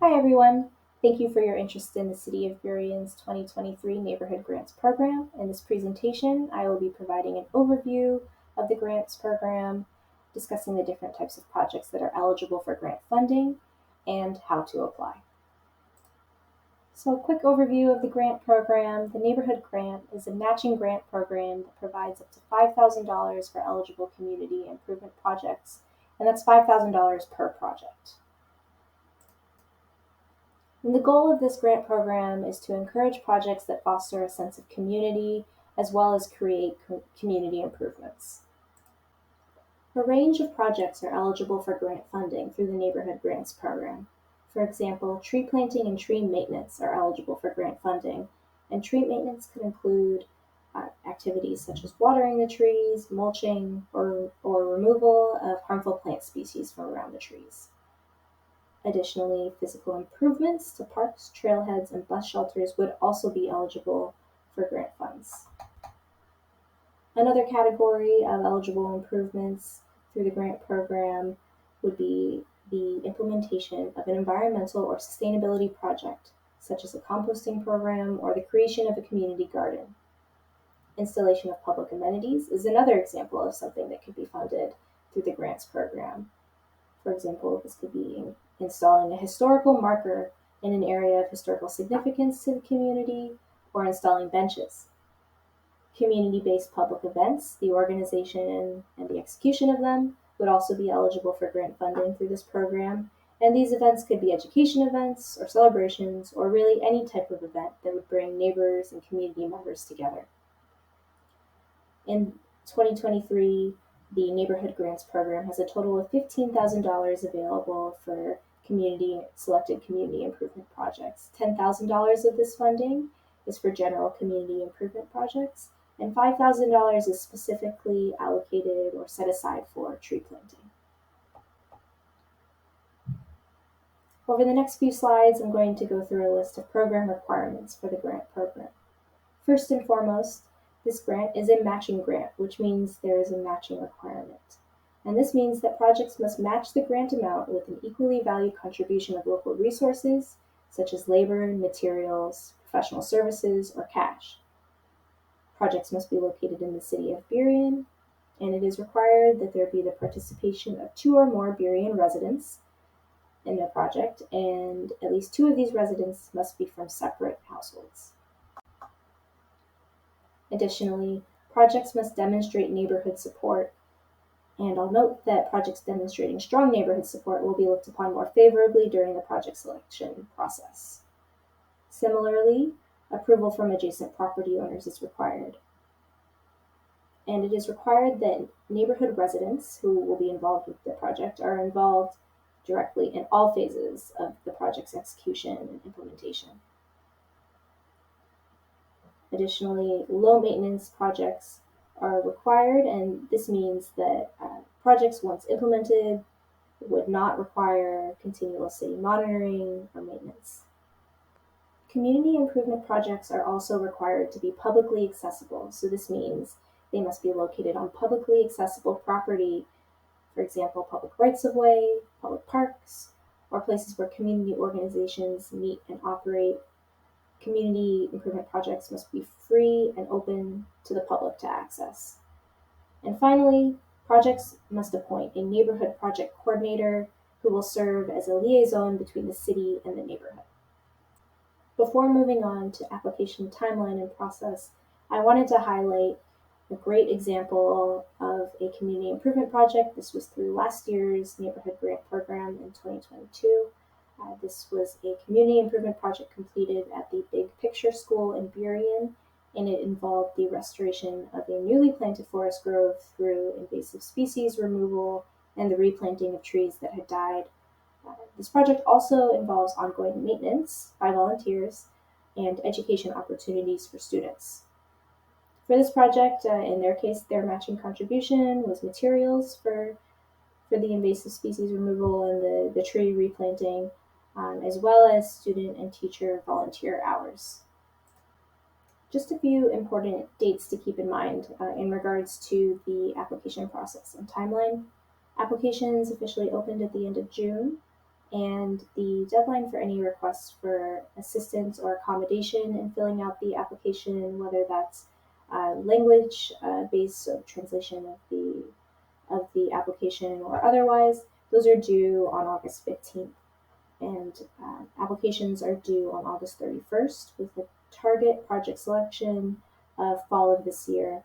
Hi everyone! Thank you for your interest in the City of Buryon's 2023 Neighborhood Grants Program. In this presentation, I will be providing an overview of the grants program, discussing the different types of projects that are eligible for grant funding, and how to apply. So a quick overview of the grant program. The Neighborhood Grant is a matching grant program that provides up to $5,000 for eligible community improvement projects, and that's $5,000 per project. And the goal of this grant program is to encourage projects that foster a sense of community as well as create community improvements. A range of projects are eligible for grant funding through the Neighborhood Grants Program. For example, tree planting and tree maintenance are eligible for grant funding, and tree maintenance could include activities such as watering the trees, mulching, or removal of harmful plant species from around the trees. Additionally, physical improvements to parks, trailheads, and bus shelters would also be eligible for grant funds. Another category of eligible improvements through the grant program would be the implementation of an environmental or sustainability project, such as a composting program or the creation of a community garden. Installation of public amenities is another example of something that could be funded through the grants program. For example, this could be installing a historical marker in an area of historical significance to the community, or installing benches. Community-based public events, the organization and the execution of them, would also be eligible for grant funding through this program. And these events could be education events or celebrations, or really any type of event that would bring neighbors and community members together. In 2023, the Neighborhood Grants Program has a total of $15,000 available for selected community improvement projects. $10,000 of this funding is for general community improvement projects, and $5,000 is specifically allocated or set aside for tree planting. Over the next few slides, I'm going to go through a list of program requirements for the grant program. First and foremost, this grant is a matching grant, which means there is a matching requirement. And this means that projects must match the grant amount with an equally valued contribution of local resources, such as labor, materials, professional services, or cash. Projects must be located in the city of Buryon, and it is required that there be the participation of 2 or more Buryon residents in a project, and at least 2 of these residents must be from separate households. Additionally, projects must demonstrate neighborhood support, and I'll note that projects demonstrating strong neighborhood support will be looked upon more favorably during the project selection process. Similarly, approval from adjacent property owners is required. And it is required that neighborhood residents who will be involved with the project are involved directly in all phases of the project's execution and implementation. Additionally, low maintenance projects are required, and this means that projects once implemented would not require continual city monitoring or maintenance. Community improvement projects are also required to be publicly accessible, so this means they must be located on publicly accessible property, for example, public rights-of-way, public parks, or places where community organizations meet and operate. Community improvement projects must be free and open to the public to access. And finally, projects must appoint a neighborhood project coordinator who will serve as a liaison between the city and the neighborhood. Before moving on to application timeline and process, I wanted to highlight a great example of a community improvement project. This was through last year's Neighborhood Grant Program in 2022. This was a community improvement project completed at the Big Picture School in Buryon, and it involved the restoration of a newly planted forest grove through invasive species removal and the replanting of trees that had died. This project also involves ongoing maintenance by volunteers and education opportunities for students. For this project, in their case, their matching contribution was materials for the invasive species removal and the tree replanting, as well as student and teacher volunteer hours. Just a few important dates to keep in mind in regards to the application process and timeline. Applications officially opened at the end of June. And the deadline for any requests for assistance or accommodation in filling out the application, whether that's language based, so translation of the application or otherwise, those are due on August 15th. And applications are due on August 31st with a target project selection of fall of this year.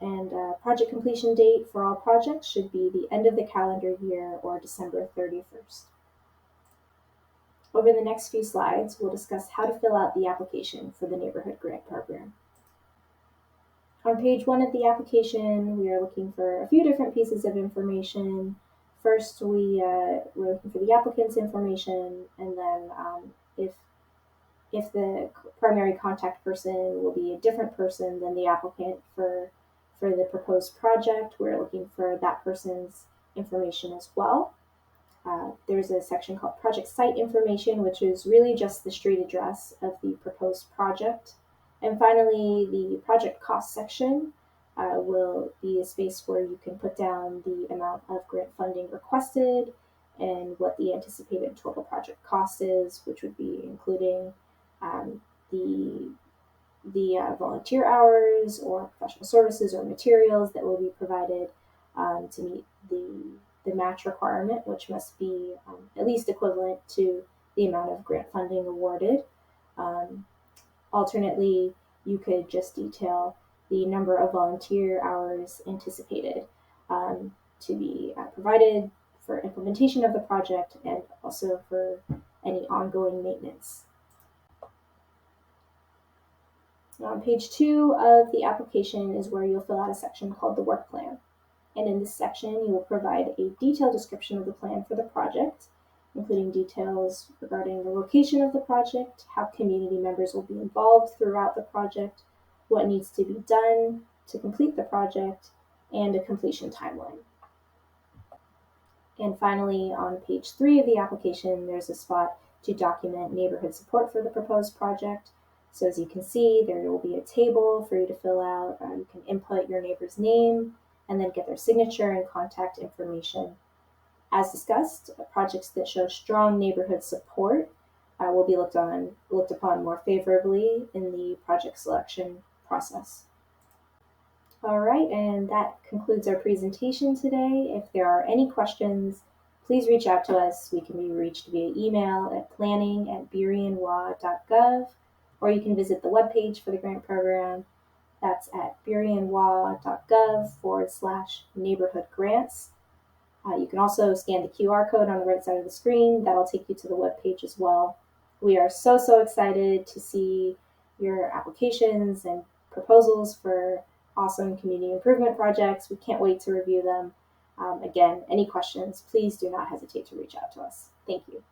And project completion date for all projects should be the end of the calendar year or December 31st. Over the next few slides, we'll discuss how to fill out the application for the Neighborhood Grant Program. On page 1 of the application, we are looking for a few different pieces of information. First, we're looking for the applicant's information, and then if the primary contact person will be a different person than the applicant for the proposed project, we're looking for that person's information as well. There's a section called Project Site Information, which is really just the street address of the proposed project. And finally, the project cost section will be a space where you can put down the amount of grant funding requested and what the anticipated total project cost is, which would be including the volunteer hours or professional services or materials that will be provided to meet the match requirement, which must be at least equivalent to the amount of grant funding awarded. Alternately, you could just detail the number of volunteer hours anticipated to be provided for implementation of the project and also for any ongoing maintenance. Now, on page 2 of the application is where you'll fill out a section called the work plan. And in this section, you will provide a detailed description of the plan for the project, including details regarding the location of the project, how community members will be involved throughout the project, what needs to be done to complete the project, and a completion timeline. And finally, on page 3 of the application, there's a spot to document neighborhood support for the proposed project. So as you can see, there will be a table for you to fill out. You can input your neighbor's name and then get their signature and contact information. As discussed, projects that show strong neighborhood support will be looked upon more favorably in the project selection process. All right, and that concludes our presentation today. If there are any questions, please reach out to us. We can be reached via email at planning@burionwa.gov, or you can visit the webpage for the grant program. That's at burionwa.gov/neighborhood grants. You can also scan the QR code on the right side of the screen. That'll take you to the webpage as well. We are so excited to see your applications and proposals for awesome community improvement projects. We can't wait to review them. Again, any questions, please do not hesitate to reach out to us. Thank you.